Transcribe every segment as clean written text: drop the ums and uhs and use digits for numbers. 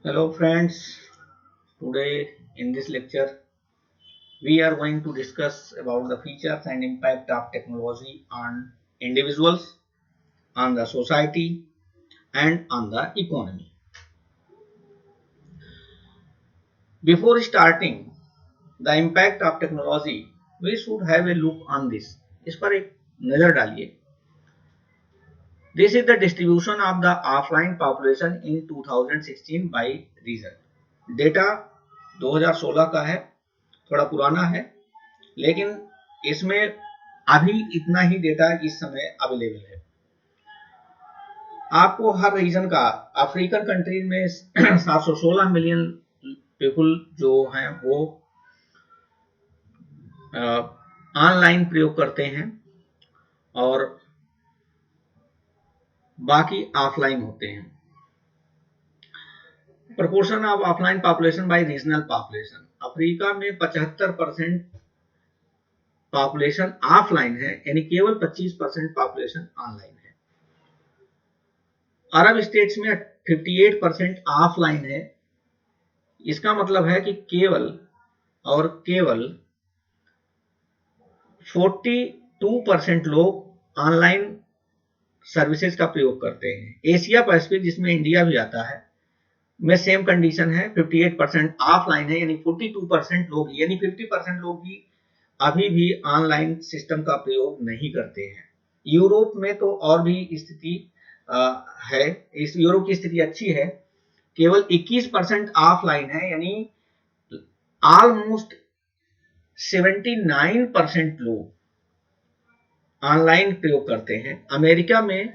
Hello friends, today in this lecture we are going to discuss about the features and impact of technology on individuals, on the society and on the economy. Before starting the impact of technology, we should have a look on this. इस पर एक नजर डालिए. This is the distribution of the offline population in 2016 by region. Data 2016 का है, थोड़ा पुराना है, लेकिन इसमें अभी इतना ही डेटा इस समय अवेलेबल है. आपको हर रीजन का अफ्रीकन कंट्रीज में 716 मिलियन पीपल जो हैं वो ऑनलाइन प्रयोग करते हैं और बाकी ऑफलाइन होते हैं. Proportion of offline population bye regional population. Africa में 75% पॉपुलेशन ऑफलाइन है, यानी केवल 25% पॉपुलेशन ऑनलाइन है. अरब स्टेट्स में 58% ऑफलाइन है. इसका मतलब है कि केवल 42% लोग ऑनलाइन सर्विसेज का प्रयोग करते हैं. एशिया पैसिफिक, जिसमें इंडिया भी आता है, में सेम कंडीशन है. 58% ऑफलाइन है, यानी 42% लोग, यानी 50% लोग भी अभी भी ऑनलाइन सिस्टम का प्रयोग नहीं करते हैं. यूरोप में तो और भी स्थिति है. इस यूरोप की स्थिति अच्छी है. केवल 21% ऑफलाइन है, यानी ऑलमोस्ट 79% लोग ऑनलाइन प्रयोग करते हैं. अमेरिका में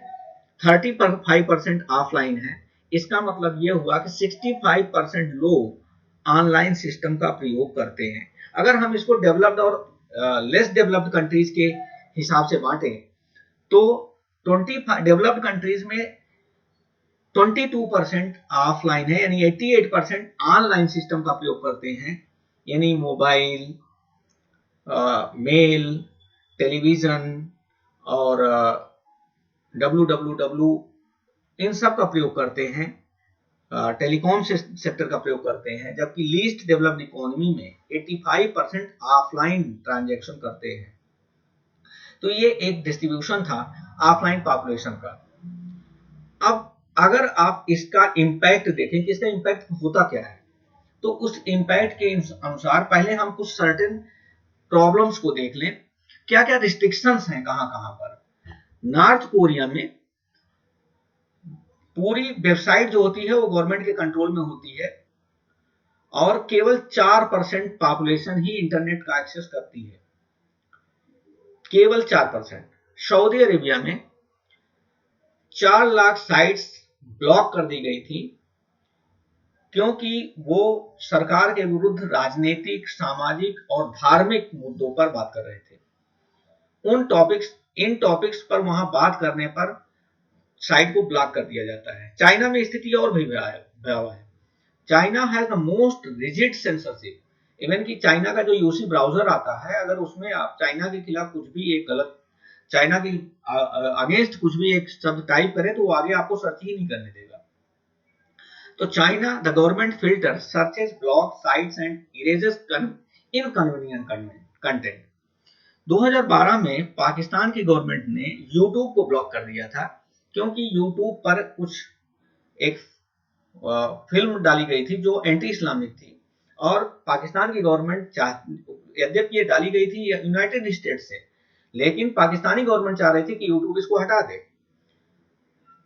35% ऑफलाइन है. इसका मतलब यह हुआ कि 65% लोग ऑनलाइन सिस्टम का प्रयोग करते हैं. अगर हम इसको डेवलप्ड और लेस डेवलप्ड कंट्रीज के हिसाब से बांटें तो 20 डेवलप्ड कंट्रीज में 22% ऑफलाइन है, यानी 88% ऑनलाइन सिस्टम का प्रयोग करते हैं, यानी मोबाइल, मेल, टेलीविजन और www इन सब का प्रयोग करते हैं. टेलीकॉम सेक्टर का प्रयोग करते हैं. जबकि लीस्ट डेवलप्ड इकोनॉमी में 85% ऑफलाइन ट्रांजैक्शन करते हैं. तो ये एक डिस्ट्रीब्यूशन था ऑफलाइन पॉपुलेशन का. अब अगर आप इसका इंपैक्ट देखें कि इसका इंपैक्ट होता क्या है, तो उस इंपैक्ट के अनुसार पहले हम कुछ सर्टेन प्रॉब्लम्स को देख लें. क्या क्या रिस्ट्रिक्शंस हैं कहां कहां पर. नॉर्थ कोरिया में पूरी वेबसाइट जो होती है वो गवर्नमेंट के कंट्रोल में होती है और केवल 4% पॉपुलेशन ही इंटरनेट का एक्सेस करती है. केवल 4%. सऊदी अरेबिया में 4 लाख साइट्स ब्लॉक कर दी गई थी क्योंकि वो सरकार के विरुद्ध राजनीतिक, सामाजिक और धार्मिक मुद्दों पर बात कर रहे थे. इन टॉपिक्स पर वहां बात करने पर साइट को ब्लॉक कर दिया जाता है. चाइना में स्थिति और भी भयावह है. China has the most rigid censorship. Even कि चाइना का जो यूसी ब्राउजर आता है, अगर उसमें आप चाइना के खिलाफ कुछ भी एक गलत, चाइना के अगेंस्ट कुछ भी एक शब्द टाइप करें तो वो आगे आपको सर्च ही नहीं करने देगा. तो China, the government filter searches, block sites and erases inconvenient content. 2012 में पाकिस्तान की गवर्नमेंट ने यूट्यूब को ब्लॉक कर दिया था क्योंकि यूट्यूब पर कुछ एक फिल्म डाली गई थी जो एंटी इस्लामिक थी और पाकिस्तान की गवर्नमेंट यद्यपि ये डाली गई थी यूनाइटेड स्टेट से, लेकिन पाकिस्तानी गवर्नमेंट चाह रही थी कि यूट्यूब इसको हटा दे.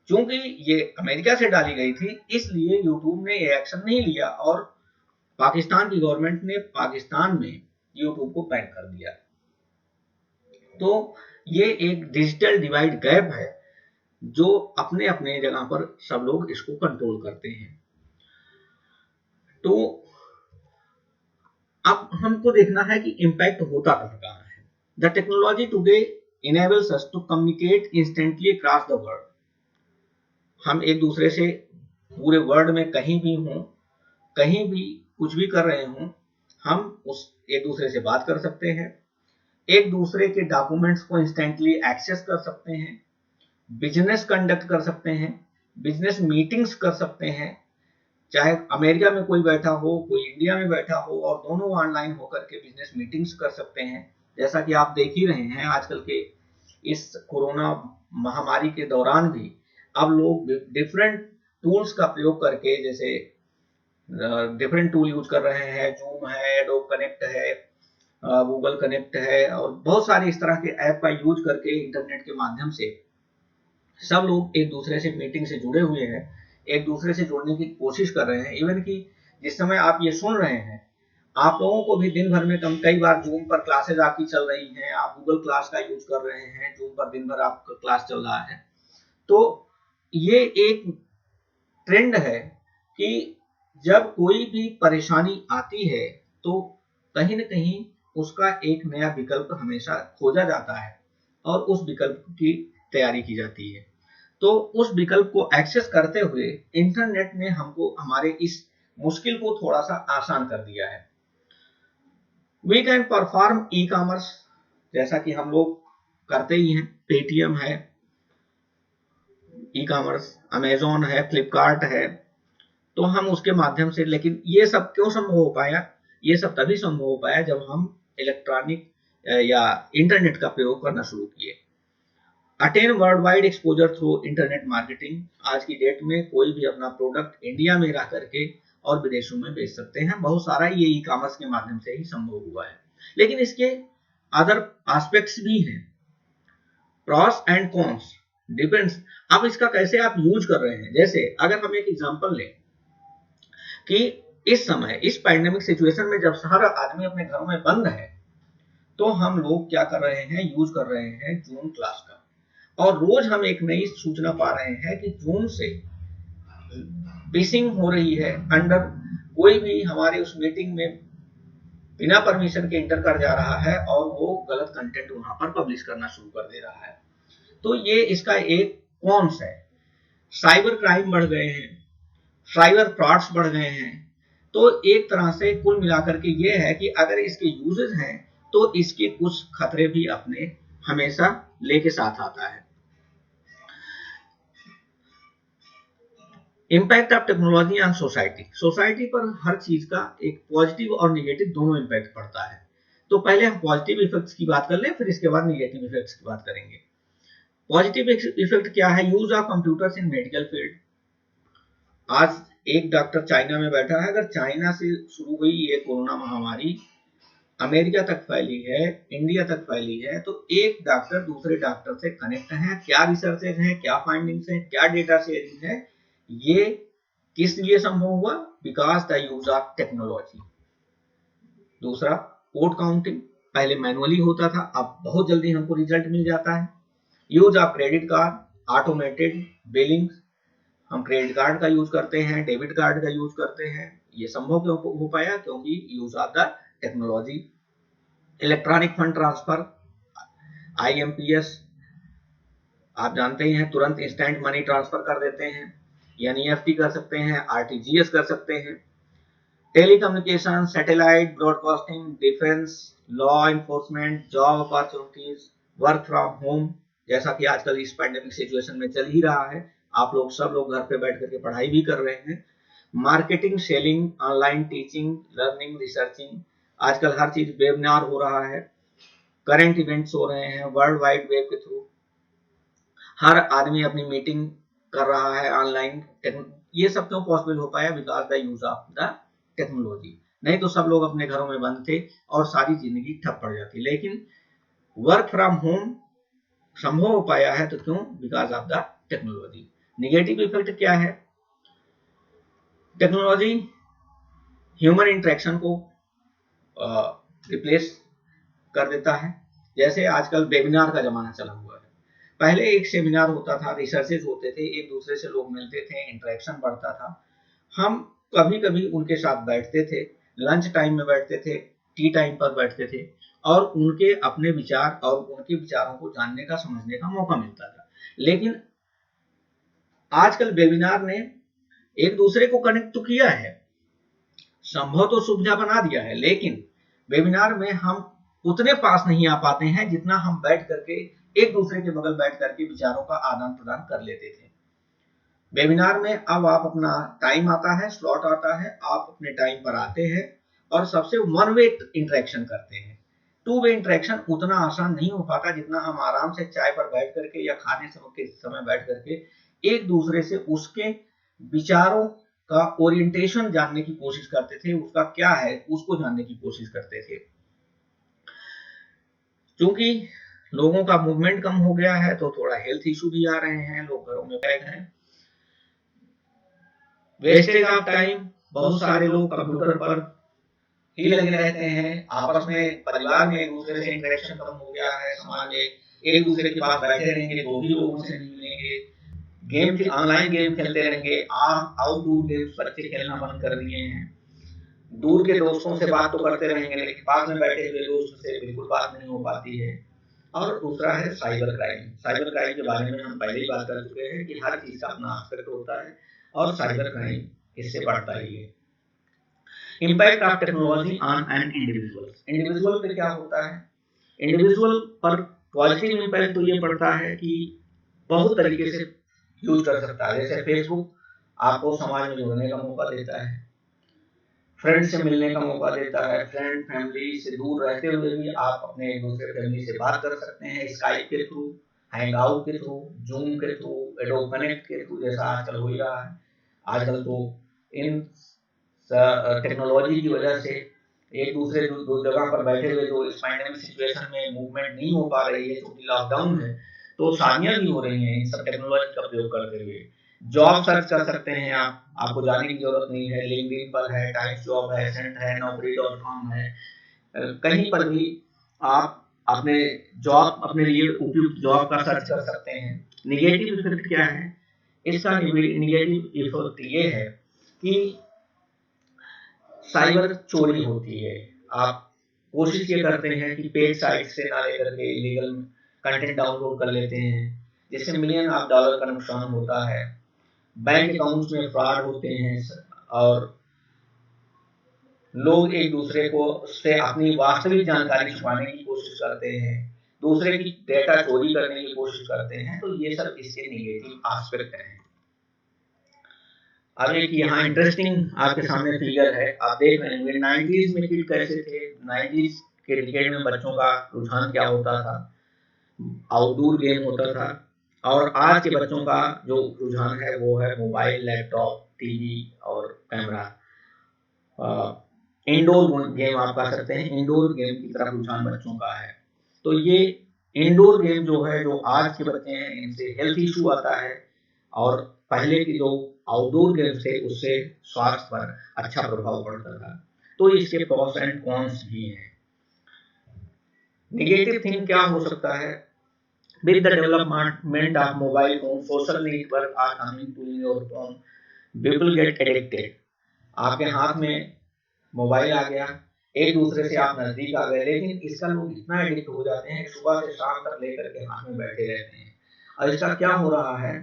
चूंकि ये अमेरिका से डाली गई थी इसलिए यूट्यूब ने ये एक्शन नहीं लिया और पाकिस्तान की गवर्नमेंट ने पाकिस्तान में यूट्यूब को बैन कर दिया. तो ये एक डिजिटल डिवाइड गैप है जो अपने अपने जगह पर सब लोग इसको कंट्रोल करते हैं. तो अब हमको देखना है कि इंपैक्ट होता कहां है. The technology today enables us to communicate instantly across the world. हम एक दूसरे से पूरे वर्ल्ड में कहीं भी हों, कहीं भी कुछ भी कर रहे हों, हम उस एक दूसरे से बात कर सकते हैं, एक दूसरे के डॉक्यूमेंट्स को इंस्टेंटली एक्सेस कर सकते हैं, बिजनेस कंडक्ट कर सकते हैं, बिजनेस मीटिंग्स कर सकते हैं, चाहे अमेरिका में कोई बैठा हो, कोई इंडिया में बैठा हो, और दोनों ऑनलाइन होकर के बिजनेस मीटिंग्स कर सकते हैं। जैसा कि आप देख ही रहे हैं आजकल के इस कोरोना महामारी के दौरान भी अब लोग डिफरेंट टूल्स का प्रयोग करके, जैसे डिफरेंट टूल यूज कर रहे हैं, जूम है, एडोब कनेक्ट है, गूगल कनेक्ट है, और बहुत सारे इस तरह के ऐप का यूज करके इंटरनेट के माध्यम से सब लोग एक दूसरे से मीटिंग से जुड़े हुए हैं, एक दूसरे से जुड़ने की कोशिश कर रहे हैं। इवन कि जिस समय आप ये सुन रहे हैं, आप लोगों को भी दिन भर में कई बार जूम पर क्लासेज आपकी चल रही हैं, आप गूगल क्लास का यूज कर रहे हैं, जूम पर दिन भर आपका क्लास चल रहा है। तो ये एक ट्रेंड है कि जब कोई भी परेशानी आती है तो कहीं न कहीं उसका एक नया विकल्प हमेशा खोजा जाता है और उस विकल्प की तैयारी की जाती है। तो उस विकल्प को एक्सेस करते हुए इंटरनेट ने हमको हमारे इस मुश्किल को थोड़ा सा आसान कर दिया है। We can perform e commerce, जैसा कि हम लोग करते ही हैं, पेटीएम है ई कॉमर्स, अमेजोन है, फ्लिपकार्ट है, तो हम उसके माध्यम से, लेकिन ये सब क्यों संभव हो पाया? ये सब तभी संभव हो पाया जब हम इलेक्ट्रॉनिक या इंटरनेट का प्रयोग करना शुरू किए। Attain world wide exposure through internet marketing, आज की डेट में कोई भी अपना प्रोडक्ट इंडिया में रह करके और विदेशों में बेच सकते हैं। बहुत सारा ये ई कॉमर्स के माध्यम से ही संभव हुआ है, लेकिन इसके अदर एस्पेक्ट्स भी हैं, प्रॉस एंड कॉन्स, डिपेंड्स अब इसका कैसे आप यूज कर रहे हैं। जैसे अगर हम एक एग्जांपल लें कि इस समय इस पैंडेमिक सिचुएशन में जब सारा आदमी अपने घरों में बंद है, तो हम लोग क्या कर रहे हैं, यूज कर रहे हैं जूम क्लास का, और रोज हम एक नई सूचना पा रहे हैं कि जूम से फिशिंग हो रही है, अंडर कोई भी हमारे उस मीटिंग में बिना परमिशन के इंटर कर जा रहा है और वो गलत कंटेंट वहां पर पब्लिश करना शुरू कर दे रहा है। तो ये इसका एक कॉन्स है। साइबर क्राइम बढ़ गए हैं, साइबर फ्रॉड्स बढ़ गए हैं। तो एक तरह से कुल मिलाकर के ये है कि अगर इसके यूजेस हैं तो इसके कुछ खतरे भी अपने हमेशा लेके साथ आता है। Impact of technology on society, society पर हर चीज का एक पॉजिटिव और निगेटिव दोनों इम्पैक्ट पड़ता है। तो पहले हम पॉजिटिव इफेक्ट्स की बात कर लें, फिर इसके बाद निगेटिव इफेक्ट्स की बात करेंगे। पॉजिटिव इफेक्ट क्या है? Use of computers in medical field. आज एक डॉक्टर चाइना में बैठा है, अगर चाइना से शुरू हुई ये कोरोना महामारी अमेरिका तक फैली है, इंडिया तक फैली है, तो एक डॉक्टर दूसरे डॉक्टर से कनेक्ट है, क्या रिसर्चेज है, क्या फाइंडिंग्स है, क्या डेटा शेयरिंग है, ये किस लिए संभव हुआ? Because the use of technology. दूसरा, कोड काउंटिंग, पहले मैनुअली होता था, अब बहुत जल्दी हमको रिजल्ट मिल जाता है। Use of credit card, automated billing, हम क्रेडिट कार्ड का यूज करते हैं, डेबिट कार्ड का यूज करते हैं। ये संभव क्यों हो पाया? क्योंकि use of the technology. Electronic fund transfer, IMPS, आप जानते ही हैं, तुरंत इंस्टेंट मनी ट्रांसफर कर देते हैं, NEFT कर सकते हैं, RTGS कर सकते हैं। Telecommunication, satellite broadcasting, defence, law enforcement, job opportunities, work from home, जैसा कि आजकल इस पैंडेमिक सिचुएशन में चल ही रहा है, आप लोग सब लोग घर पे बैठ करके पढ़ाई भी कर रहे हैं। Marketing, selling, online teaching, learning, researching, आजकल हर चीज वेबिनार हो रहा है, करंट इवेंट्स हो रहे हैं वर्ल्ड वाइड वेब के थ्रू, हर आदमी अपनी मीटिंग कर रहा है ऑनलाइन। ये सब क्यों पॉसिबल हो पाया? Because the use of the technology. नहीं तो सब लोग अपने घरों में बंद थे और सारी जिंदगी ठप पड़ जाती। लेकिन वर्क फ्रॉम होम संभव हो पाया है, तो क्यों? Because of the technology. Negative effect क्या है? टेक्नोलॉजी ह्यूमन इंटरेक्शन को रिप्लेस कर देता है। जैसे आजकल वेबिनार का जमाना चला हुआ है, पहले एक सेमिनार होता था, रिसर्चेज होते थे, एक दूसरे से लोग मिलते थे, इंटरेक्शन बढ़ता था, हम कभी कभी उनके साथ बैठते थे, लंच टाइम में बैठते थे, टी टाइम पर बैठते थे, और उनके अपने विचार और उनके विचारों को जानने का, समझने का मौका मिलता था। लेकिन आजकल वेबिनार ने एक दूसरे को कनेक्ट तो किया है, संभव तो सुविधा बना दिया है, लेकिन वेबिनार में हम उतने पास नहीं आ पाते हैं जितना हम बैठ करके एक दूसरे के बगल बैठ करके विचारों का आदान प्रदान कर लेते थे। वेबिनार में अब आप अपना टाइम आता है, स्लॉट आता है, आप अपने टाइम पर आते हैं और सबसे वन वे इंटरेक्शन करते हैं। टू वे इंटरेक्शन उतना आसान नहीं हो पाता जितना हम आराम से चाय पर बैठ करके या खाने के समय बैठ करके एक दूसरे से उसके विचारों का ओरिएंटेशन जानने की कोशिश करते थे, उसका क्या है उसको जानने की कोशिश करते थे। क्योंकि लोगों का मूवमेंट कम हो गया है तो थोड़ा हेल्थ इशू भी आ रहे हैं, लोग घरों में बैठ हैं, वेस्टेज ऑफ टाइम, बहुत सारे लोग कंप्यूटर पर ही लगे रहते हैं, आपस में परिवार में एक दूसरे से इंटरेक्शन कम हो गया है, समाज में एक दूसरे के पास बैठे रहेंगे तो भी लोगों से नहीं मिलेंगे, गेम ऑनलाइन गेम खेलते रहेंगे, आउटडोर गेम्स बच्चे खेलना बंद कर दिए हैं, दूर के दोस्तों से बात तो करते रहेंगे लेकिन पास में बैठे हुए दोस्त से बिल्कुल बात नहीं हो पाती है। और दूसरा है साइबर क्राइम। साइबर क्राइम के बारे में हम पहले ही बात कर चुके हैं कि हर चीज का अपना एस्पेक्ट होता है और साइबर क्राइम इससे बढ़ता ही है। Impact of technology on an individual, individual पे क्या होता है? इंडिविजुअल पर पॉजिटिव इम्पैक्ट तो ये पड़ता है कि बहुत तरीके से यूज कर सकता है। जैसे फेसबुक आपको समाज में जुड़ने का मौका देता है, फ्रेंड से मिलने का मौका देता है, फ्रेंड फैमिली से दूर रहते हुए भी आप अपने एक दूसरे फैमिली से बात कर सकते हैं, स्काइप के थ्रू, हैंग आउट के थ्रू, जूम के थ्रू, एडोब कनेक्ट के थ्रू, जैसा आजकल हो ही रहा है। आजकल तो इन टेक्नोलॉजी की वजह से एक दूसरे दो जगह पर बैठे हुए जो इस पैंडेमिक सिचुएशन में मूवमेंट नहीं हो पा रही है, क्योंकि लॉकडाउन है, तो शादियां भी हो रही हैं इन सब टेक्नोलॉजी का प्रयोग करते हुए। जॉब सर्च कर सकते हैं आप, आपको जाने की जरूरत नहीं है, लिंक्डइन पर है, टाइम्स जॉब है, सेंट है, naukri.com है, कहीं पर भी आप अपने जॉब, अपने लिए उपयुक्त जॉब का सर्च कर सकते हैं। निगेटिव इफेक्ट क्या है इसका? निगेटिव इफेक्ट ये है कि साइबर चोरी होती है। आप कोशिश ये करते हैं कि पेड साइट से ना लेकर के इलीगल कंटेंट डाउनलोड कर लेते हैं, जिससे मिलियन ऑफ डॉलर का नुकसान होता है। बैंक अकाउंट्स में फ्रॉड होते हैं और लोग एक दूसरे को से अपनी वास्तविक जानकारी छुपाने की कोशिश करते हैं, दूसरे की डेटा चोरी करने की कोशिश करते हैं। तो ये सब इसके निगेटिव एस्पेक्ट हैं। अब एक यहाँ इंटरेस्टिंग आपके सामने फिगर है, आप देख रहे हैं 90s में किड कैसे थे। 90s के डिकेड में बच्चों का रुझान क्या होता था? आउटडोर गेम होता था। और आज के बच्चों का जो रुझान है वो है मोबाइल, लैपटॉप, टीवी और कैमरा। इंडोर गेम आप कह सकते हैं, इंडोर गेम की तरफ रुझान बच्चों का है। तो ये इंडोर गेम जो है, जो आज के बच्चे हैं, इनसे हेल्थ इशू आता है और पहले की जो आउटडोर गेम्स थे उससे स्वास्थ्य पर अच्छा प्रभाव पड़ता था। तो इसके प्रोस एंड कॉन्स भी हैं। नेगेटिव थिंग क्या हो सकता है? With the development of mobile phone, social network are coming to your phone, people get addicted. आपके हाथ में मोबाइल आ गया, एक दूसरे से आप नजदीक आ गए, लेकिन इसका लोग इतना एडिक्ट हो जाते हैं सुबह से शाम तक लेकर के हाथ में बैठे रहते हैं। और इसका क्या हो रहा है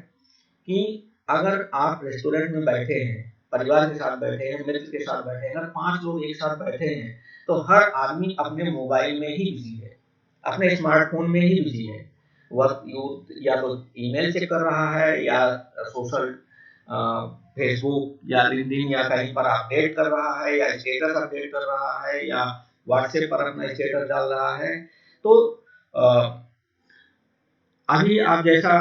कि अगर आप रेस्टोरेंट में बैठे हैं, परिवार के साथ बैठे हैं, मित्र के साथ बैठे हैं, अगर 5 लोग एक साथ बैठे हैं तो हर आदमी अपने मोबाइल में ही बिजी है, अपने स्मार्टफोन में ही बिजी है। वह या तो ईमेल चेक कर रहा है, या सोशल फेसबुक या लिंक्डइन या कहीं पर अपडेट कर रहा है, या स्टेटस अपडेट कर रहा है, या व्हाट्सएप पर अपना स्टेटस डाल रहा है। तो अभी आप जैसा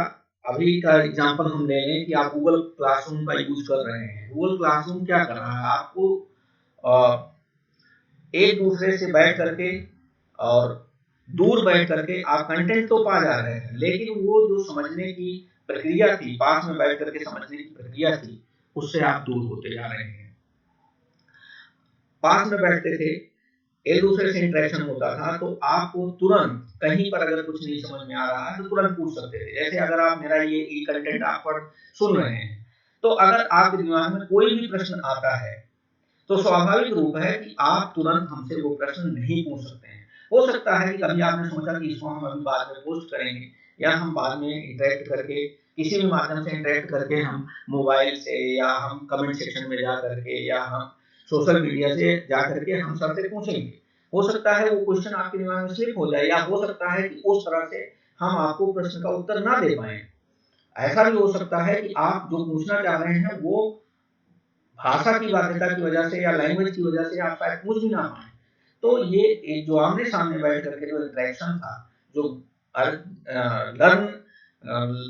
अभी का एग्जांपल हम ले लें कि आप गूगल क्लासरूम का यूज कर रहे हैं। गूगल क्लासरूम क्या कर रहा है? आपको एक दूसरे से बैठ करके और दूर बैठ करके आप कंटेंट तो पा जा रहे हैं, लेकिन वो जो समझने की प्रक्रिया थी, पास में बैठ करके समझने की प्रक्रिया थी, उससे आप दूर होते जा रहे हैं। पास में बैठते थे, एक दूसरे से इंटरेक्शन होता था, तो आपको तुरंत कहीं पर अगर कुछ नहीं समझ में आ रहा है तो तुरंत पूछ सकते थे। जैसे अगर आप मेरा ये ई कंटेंट आप पर सुन रहे हैं, तो अगर आपके दिमाग में कोई भी प्रश्न आता है तो स्वाभाविक रूप है कि आप तुरंत हमसे वो प्रश्न नहीं पूछ सकते हैं। हो सकता है कि कभी आपने सोचा कि इसको हम अभी बाद में पोस्ट करेंगे, या हम बाद में इंटरेक्ट करके किसी भी माध्यम से इंटरेक्ट करके हम मोबाइल से, या हम कमेंट सेक्शन में जा करके, या हम सोशल मीडिया से जा करके हम सबसे पूछेंगे। हो सकता है वो क्वेश्चन आपके दिमाग में स्लिप हो जाए, या हो सकता है कि उस तरह से हम आपको प्रश्न का उत्तर ना दे पाए। ऐसा भी हो सकता है कि आप जो पूछना चाह रहे हैं वो भाषा की बाध्यता की वजह से या लैंग्वेज की वजह से आप शायद पूछ भी ना पाए। तो ये जो आमने सामने बैठ करके जो इंटरेक्शन था, जो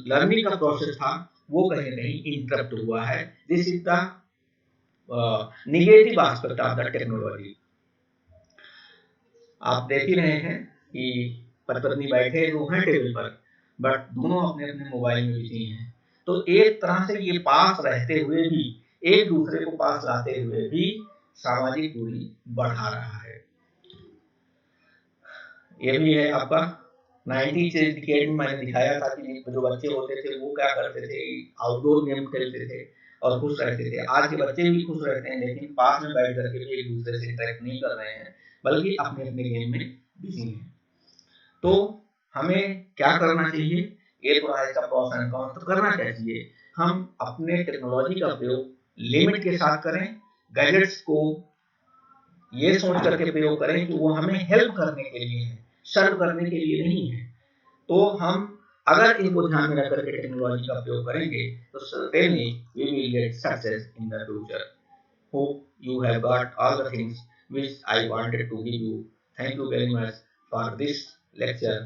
लर्निंग का प्रोसेस था, वो कहीं ना कहीं इंटरप्ट हुआ है। This is the negative aspect of the technology. आप देख ही रहे हैं कि पति पत्नी बैठे तो हैं टेबल पर, बट दोनों अपने अपने मोबाइल में बिजी हैं। तो एक तरह से ये पास रहते हुए भी, एक दूसरे को पास लाते हुए भी सामाजिक दूरी बढ़ा रहा है। ये भी है आपका 90s डिकेड में मैंने दिखाया था कि जो बच्चे होते थे वो क्या करते थे, आउटडोर गेम खेलते थे और खुश रहते थे। आज के बच्चे भी खुश रहते हैं, लेकिन पास में बैठ करके भी एक दूसरे से इंटरेक्ट नहीं कर रहे हैं, बल्कि अपने अपने गेम में बिजी हैं। तो हमें क्या करना चाहिए, ये थोड़ा इसका प्रॉस एंड कॉन्स तो करना चाहिए। हम अपने टेक्नोलॉजी का प्रयोग लिमिट के साथ करें, गैजेट्स को ये सोच करके प्रयोग करें कि वो हमें हेल्प करने के लिए है, सर्व करने के लिए नहीं है। तो हम अगर इनको ध्यान में रख करके टेक्नोलॉजी का प्रयोग करेंगे तो certainly we will get success in the future. Hope you have got all the things which I wanted to give you. Thank you very much for this lecture.